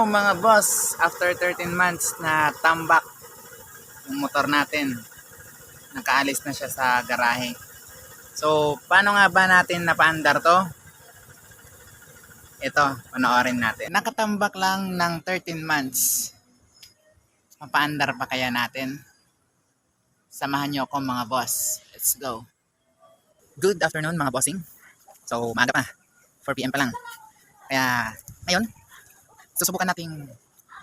Mga boss, after 13 months na tambak yung motor natin, nakaalis na siya sa garahe. So, paano nga ba natin napaandar to? Ito, panoorin natin. Nakatambak lang ng 13 months. Mapaandar pa kaya natin? Samahan nyo ako mga boss. Let's go. Good afternoon mga bossing. So, maaga pa. 4 PM pa lang. Kaya, ngayon, susubukan nating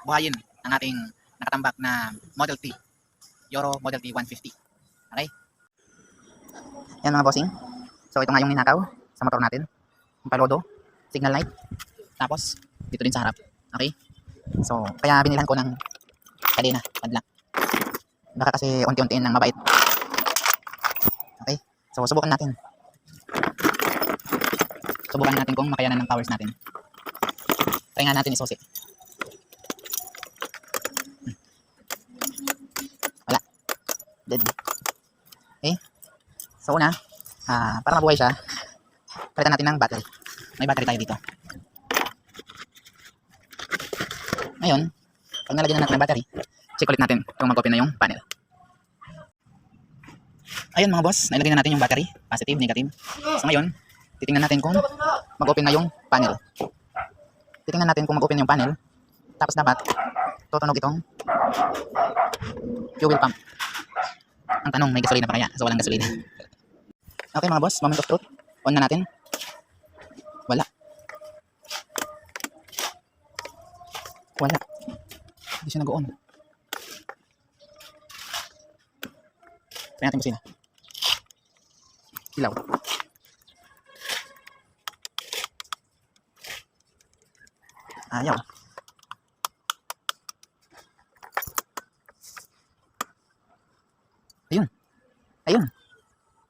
buhayin ang ating nakatambak na Model T. Euro Model T 150. Okay? Yan mga bossing. So, ito nga yung ninakaw sa motor natin. Yung palodo, signal light. Tapos, dito din sa harap. Okay? So, kaya binilhan ko ng kadena, padlock. Baka kasi unti-untiin ng mabait. Okay? So, subukan natin. Subukan natin kung makayanan ng powers natin. Try nga natin isusi. Wala. Dead. Okay? So, una, para mabuhay siya, palitan natin ng battery. May battery tayo dito. Ngayon, pag nalagyan na natin ng battery, check ulit natin kung mag-open na yung panel. Ayun mga boss, nailagay na natin yung battery, positive, negative. So ngayon, titingnan natin kung mag-open na yung panel. Titingnan natin kung mag-open yung panel. Tapos dapat, tutunog itong fuel pump. Ang tanong, may gasolina pa kaya? So walang gasolina. Okay mga boss, moment of truth. On na natin. Wala. Wala. Hindi siya nag-on. Try natin busina. Ilaw. Ayaw. Ayun. Ayun.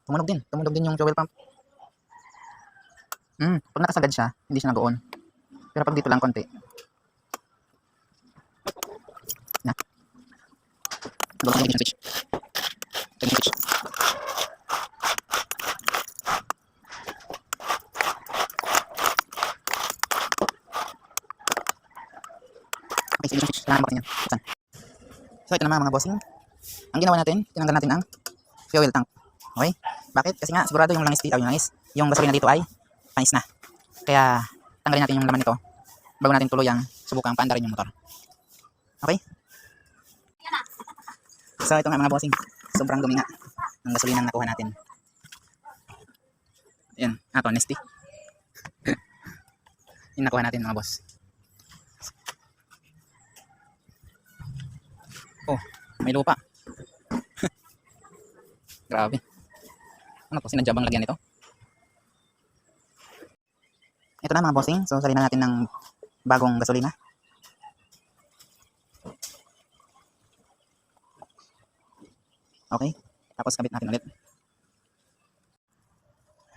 Tumunog din. Tumunog din yung fuel pump. Pag nakasagad siya, hindi siya nag-on. Pero pag dito lang konti. Na. Nag-on yung switch. Yung switch. Okay, sige yung switch. Kailangan bakit niya. Saan? So ito naman mga bossing. Ang ginawa natin, tinanggal natin ang fuel tank. Okay? Bakit? Kasi nga sigurado yung langis dito, yung gasolina dito ay panis na. Kaya tanggalin natin yung laman nito bago natin tuluyang subukang paandarin yung motor. Okay? So ito nga mga bossing, sobrang dumi nga ng gasolina na nakuha natin. Ayan, honesty. Yung nakuha natin mga boss. Oh, may lupa. Grabe. Ano to, sinadya bang lagyan ito? Ito na mga bossing, so salina natin ng bagong gasolina. Okay, tapos kabit natin ulit.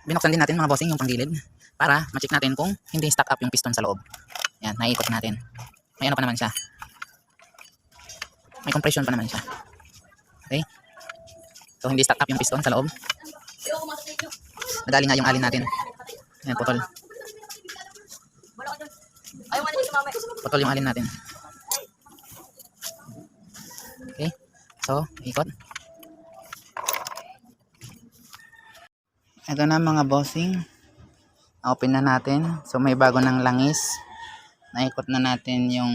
Binuksan din natin mga bossing yung panggilid para ma-check natin kung hindi stack up yung piston sa loob. Yan, naiikot natin. May ano pa naman siya. May compression pa naman siya. Okay? So hindi stack up yung piston sa loob. Nadali nga yung alin natin. Ayan, putol. Putol yung alin natin. Okay? So, ikot. Ito na mga bossing. Open na natin. So may bago ng langis. Naikot na natin yung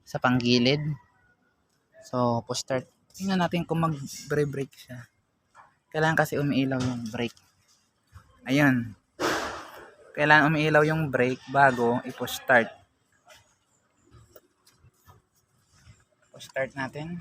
sa panggilid. So push start. Tingnan natin kung mag-brake siya. Kailangan kasi umiilaw yung brake. Ayun. Kailangan umiilaw yung brake bago i-push start. Push start natin.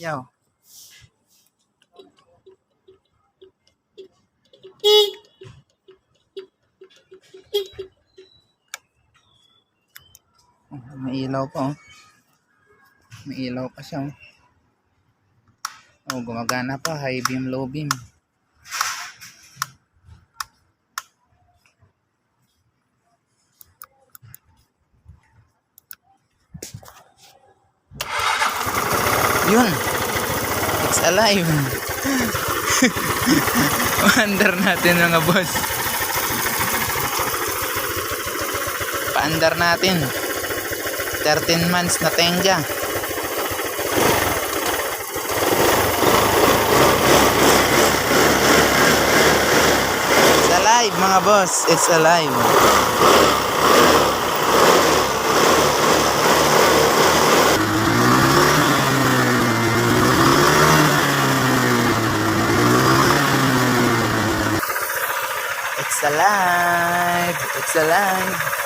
Yo. Oh, may ilaw pa oh. May ilaw pa siya oh. Oh, gumagana pa. High beam, low beam. Yun. It's alive. Paandar natin mga boss. Paandar natin. 13 months na tenga. It's alive mga boss. It's alive. It's alive. It's alive.